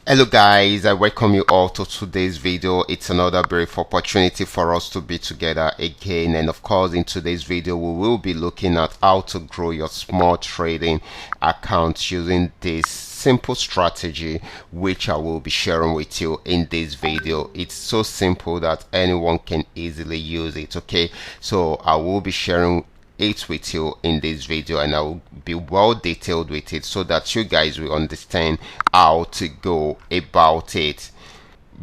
Hello guys, I welcome you all to today's video. It's another brief opportunity for us to be together again, and of course in today's video we will be looking at how to grow your small trading account using this simple strategy which I will be sharing with you in this video. It's so simple that anyone can easily use it. Okay, so I will be sharing it with you in this video, and I will be well detailed with it so that you guys will understand how to go about it.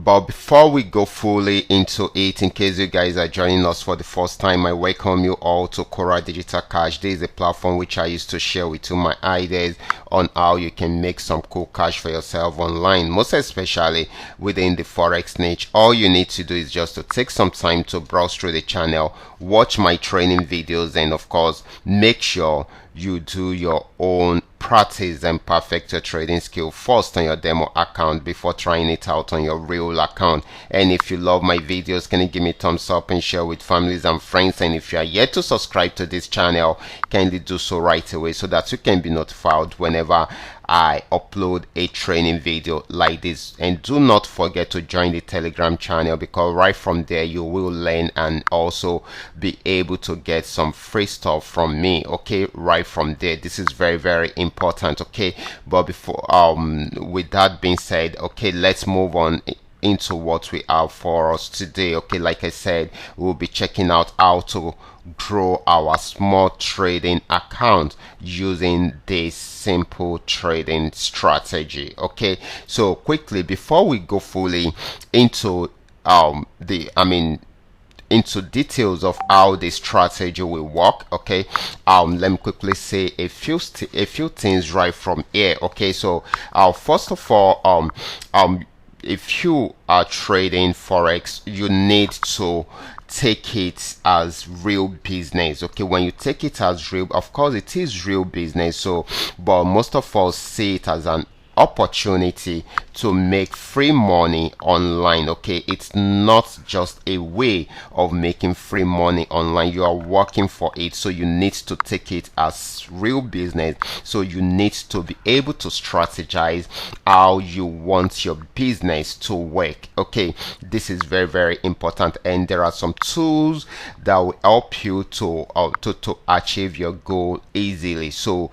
But before we go fully into it, in case you guys are joining us for the first time, I welcome you all to Qora Digital Cash. This is a platform which I used to share with you my ideas on how you can make some cool cash for yourself online, most especially within the forex niche. All you need to do is just to take some time to browse through the channel, watch my training videos, and of course make sure you do your own practice and perfect your trading skill first on your demo account before trying it out on your real account. And if you love my videos, can you give me a thumbs up and share with families and friends? And if you are yet to subscribe to this channel, kindly do so right away so that you can be notified whenever I upload a training video like this. And do not forget to join the Telegram channel, because right from there you will learn and also be able to get some free stuff from me. Okay, right from there. This is very important. Okay, but before with that being said, okay, let's move on into what we have for us today. Okay, like I said, we'll be checking out how to grow our small trading account using this simple trading strategy. Okay, so quickly before we go fully into into details of how this strategy will work, okay, let me quickly say a few things right from here. Okay, so first of all, if you are trading forex, you need to take it as real business. Okay, when you take it as real, of course it is real business, so but most of us see it as an opportunity to make free money online. Okay, it's not just a way of making free money online, you are working for it, so you need to take it as real business. So you need to be able to strategize how you want your business to work. Okay, this is very important, and there are some tools that will help you to achieve your goal easily. So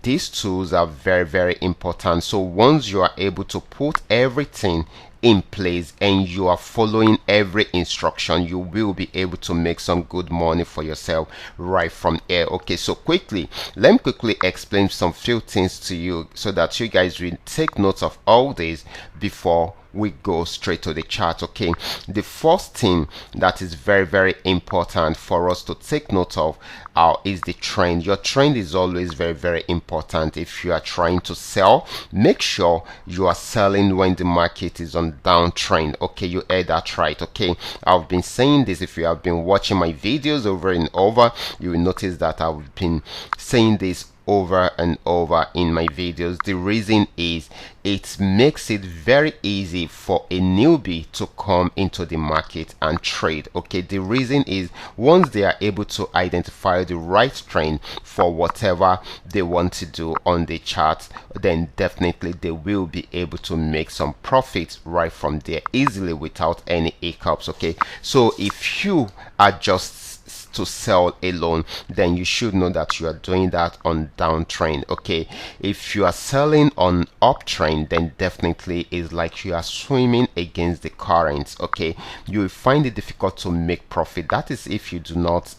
these tools are very important. So once you are able to put everything in place and you are following every instruction, you will be able to make some good money for yourself right from here. Okay, so quickly, let me quickly explain some few things to you so that you guys will take notes of all this before we go straight to the chart. Okay, the first thing that is very important for us to take note of is the trend. Your trend is always very important. If you are trying to sell, make sure you are selling when the market is on downtrend. Okay, you heard that right. Okay, I've been saying this. If you have been watching my videos over and over, you will notice that I've been saying this over and over in my videos. The reason is it makes it very easy for a newbie to come into the market and trade. Okay, the reason is once they are able to identify the right trend for whatever they want to do on the chart, then definitely they will be able to make some profits right from there easily without any hiccups. Okay, so if you are just to sell alone, then you should know that you are doing that on downtrend. Okay, if you are selling on uptrend, then definitely is like you are swimming against the currents. Okay, you will find it difficult to make profit. That is if you do not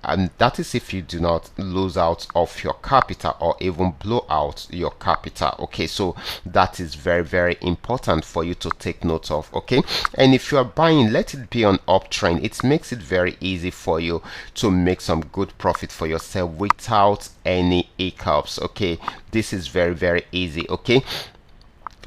and that is if you do not lose out of your capital or even blow out your capital. Okay, so that is very important for you to take note of. Okay, and if you are buying, let it be on uptrend. It makes it very easy for you to make some good profit for yourself without any hiccups. Okay, this is very easy. Okay,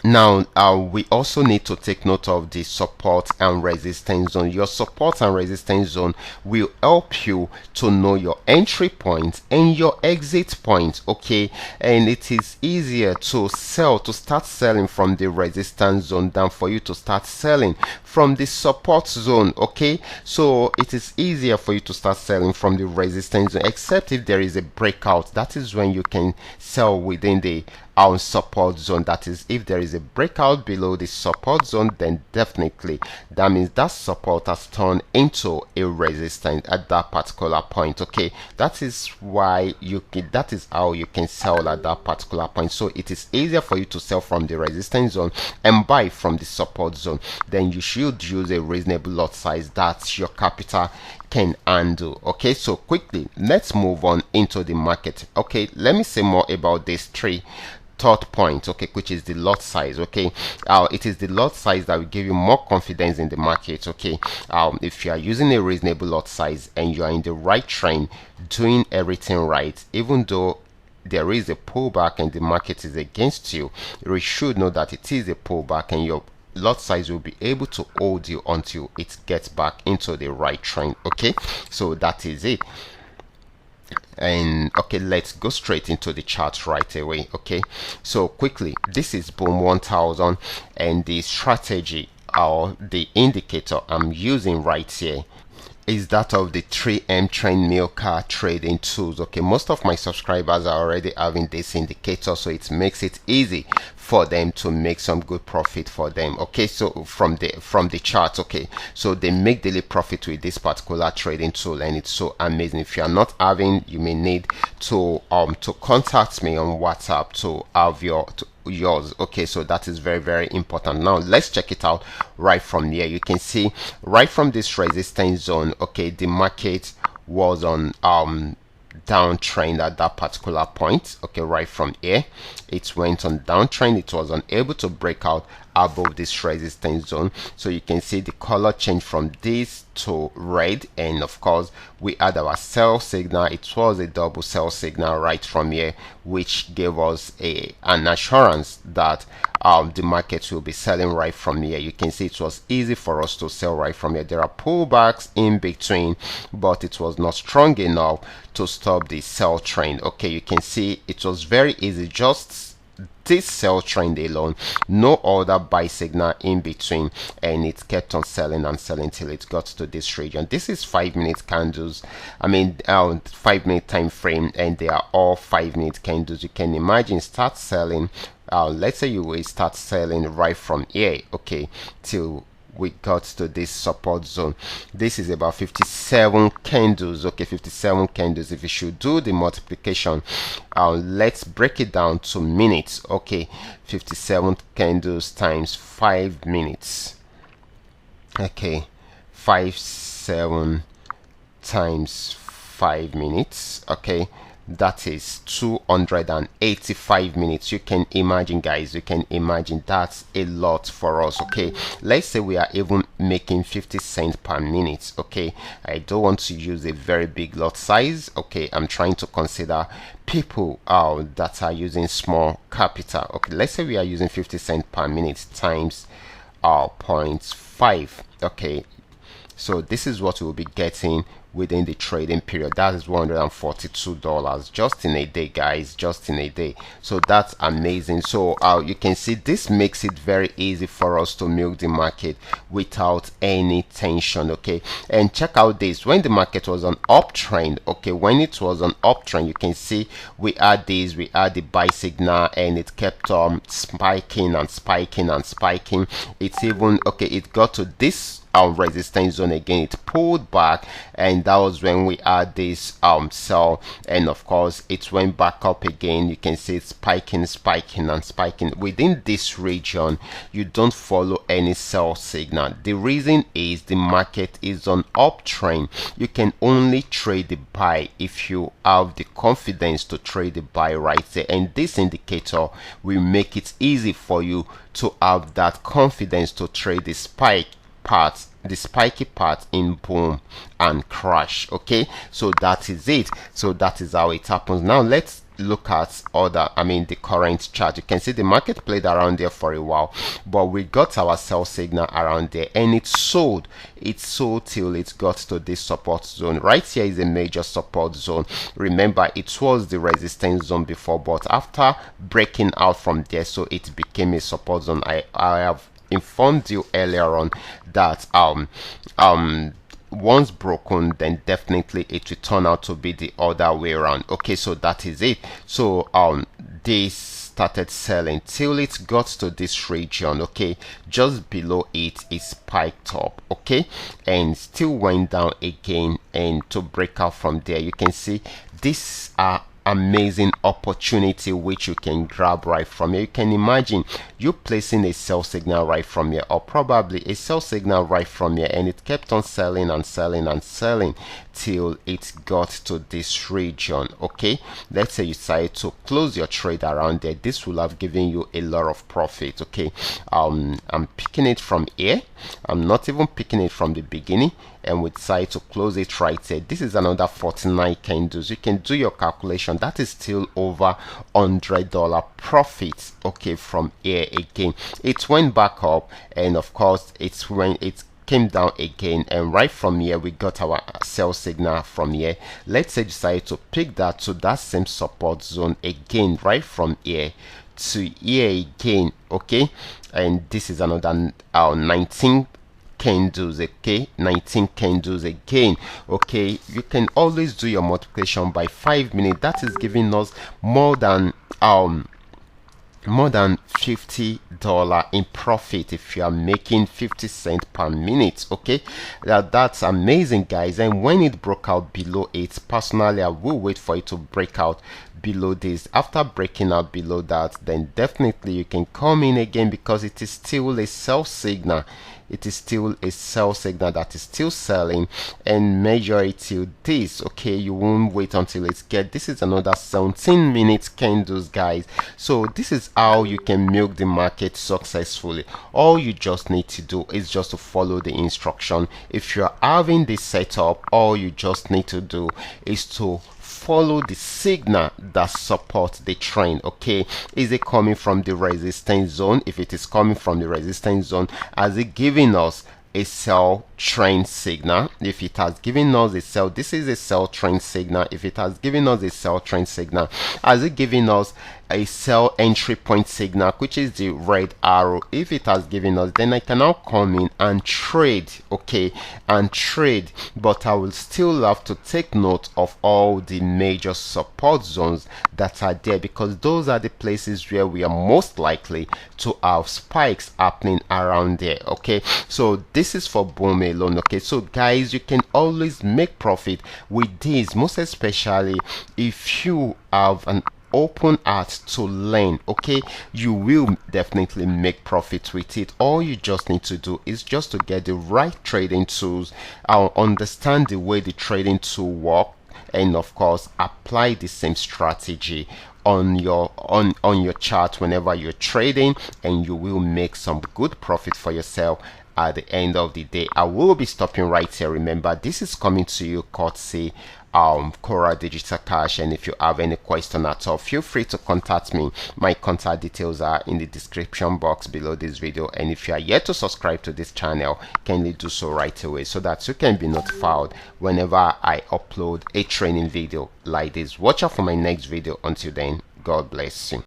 now we also need to take note of the support and resistance zone. Your support and resistance zone will help you to know your entry point and your exit point. Okay, and it is easier to start selling from the resistance zone than for you to start selling from the support zone. Okay, so it is easier for you to start selling from the resistance zone, except if there is a breakout. That is when you can sell within the support zone. That is, if there is a breakout below the support zone, then definitely that means that support has turned into a resistance at that particular point. Okay, that is why that is how you can sell at that particular point. So it is easier for you to sell from the resistance zone and buy from the support zone. Then you should use a reasonable lot size that your capital can handle. Okay, so quickly let's move on into the market. Okay, let me say more about this third point, okay, which is the lot size. Okay, it is the lot size that will give you more confidence in the market. Okay, if you are using a reasonable lot size and you are in the right trend, doing everything right, even though there is a pullback and the market is against you, you should know that it is a pullback and your lot size will be able to hold you until it gets back into the right trend. Okay, so that is it. And okay, let's go straight into the chart right away. Okay, so quickly, this is boom 1000, and the strategy or the indicator I'm using right here is that of the 3M trend milker trading tools. Okay, most of my subscribers are already having this indicator, so it makes it easy for them to make some good profit for them. Okay, so from the chart, okay, so they make daily profit with this particular trading tool, and it's so amazing. If you are not having, you may need to contact me on WhatsApp to have yours. Okay, so that is very, very important. Now let's check it out right from here. You can see right from this resistance zone, okay, the market was on downtrend at that particular point. Okay, right from here it went on downtrend. It was unable to break out above this resistance zone, so you can see the color change from this to red, and of course we had our sell signal. It was a double sell signal right from here, which gave us an assurance that the market will be selling right from here. You can see it was easy for us to sell right from here. There are pullbacks in between, but it was not strong enough to stop the sell trend. Okay, you can see it was very easy, just this sell trend alone, no other buy signal in between, and it kept on selling and selling till it got to this region. This is 5-minute candles, 5-minute time frame, and they are all 5-minute candles. You can imagine, start selling, let's say you will start selling right from here, okay, till we got to this support zone. This is about 57 candles. Okay, 57 candles. If you should do the multiplication, let's break it down to minutes. Okay, 57 candles times 5 minutes. Okay, 57 times 5 minutes. Okay, that is 285 minutes. You can imagine, guys, you can imagine that's a lot for us. Okay, let's say we are even making 50 cents per minute. Okay, I don't want to use a very big lot size. Okay, I'm trying to consider people that are using small capital. Okay, let's say we are using 50 cents per minute times 0.5. okay, so this is what we'll be getting within the trading period. That is $142 just in a day, guys, just in a day. So that's amazing. So you can see this makes it very easy for us to milk the market without any tension. Okay, and check out this, when the market was on uptrend, okay, when it was on uptrend, you can see we had the buy signal, and it kept on spiking and spiking and spiking. It's even, okay, it got to this resistance zone again, it pulled back, and that was when we had this sell, and of course it went back up again. You can see it's spiking, spiking and spiking. Within this region, you don't follow any sell signal. The reason is the market is on uptrend. You can only trade the buy if you have the confidence to trade the buy right there, and this indicator will make it easy for you to have that confidence to trade the spike part, the spiky part in boom and crash. Okay, so that is it. So that is how it happens. Now let's look at the current chart. You can see the market played around there for a while, but we got our sell signal around there, and it sold till it got to this support zone. Right here is a major support zone. Remember, it was the resistance zone before, but after breaking out from there, so it became a support zone. I have informed you earlier on that once broken, then definitely it will turn out to be the other way around. Okay, so that is it. So this started selling till it got to this region, okay, just below it spiked up, okay, and still went down again, and to break out from there. You can see these are amazing opportunity which you can grab right from here. You can imagine you placing a sell signal right from here, or probably a sell signal right from here, and it kept on selling and selling and selling till it got to this region, okay. Let's say you decide to close your trade around there. This will have given you a lot of profit, okay. I'm picking it from here. I'm not even picking it from the beginning, and we decide to close it right here. This is another 49 candles. You can do your calculation. That is still over $100 profit, okay. From here again, it went back up, and of course it's when it came down again, and right from here we got our sell signal from here. Let's say decide to pick that to that same support zone again, right from here to here again, okay. And this is another 19 candles, okay, 19 candles again, okay. You can always do your multiplication by 5 minutes. That is giving us more than $50 in profit if you are making 50 cents per minute, okay. That's amazing, guys. And when it broke out below it, personally I will wait for it to break out below this. After breaking out below that, then definitely you can come in again, because it is still a sell signal. It is still a sell signal that is still selling, and measure it till this, okay. You won't wait until it's get. This is another 17 minutes candles, guys. So this is how you can milk the market successfully. All you just need to do is just to follow the instruction. If you're having this setup, all you just need to do is to follow the signal that supports the trend, okay. Is it coming from the resistance zone? If it is coming from the resistance zone, has it giving us a sell trend signal? If it has given us a sell, this is a sell trend signal. If it has given us a sell trend signal, has it given us a sell entry point signal, which is the red arrow? If it has given us, then I can now come in and trade, okay, and trade. But I will still have to take note of all the major support zones that are there, because those are the places where we are most likely to have spikes happening around there, okay. So this is for boom alone, okay. So guys, you can always make profit with this, most especially if you have an open heart to learn, okay. You will definitely make profit with it. All you just need to do is just to get the right trading tools, understand the way the trading tool work, and of course apply the same strategy on your chart whenever you're trading, and you will make some good profit for yourself at the end of the day. I will be stopping right here. Remember, this is coming to you courtesy Qora Digital Cash, and if you have any question at all, feel free to contact me. My contact details are in the description box below this video, and if you are yet to subscribe to this channel, kindly do so right away, so that you can be notified whenever I upload a training video like this. Watch out for my next video. Until then, God bless you.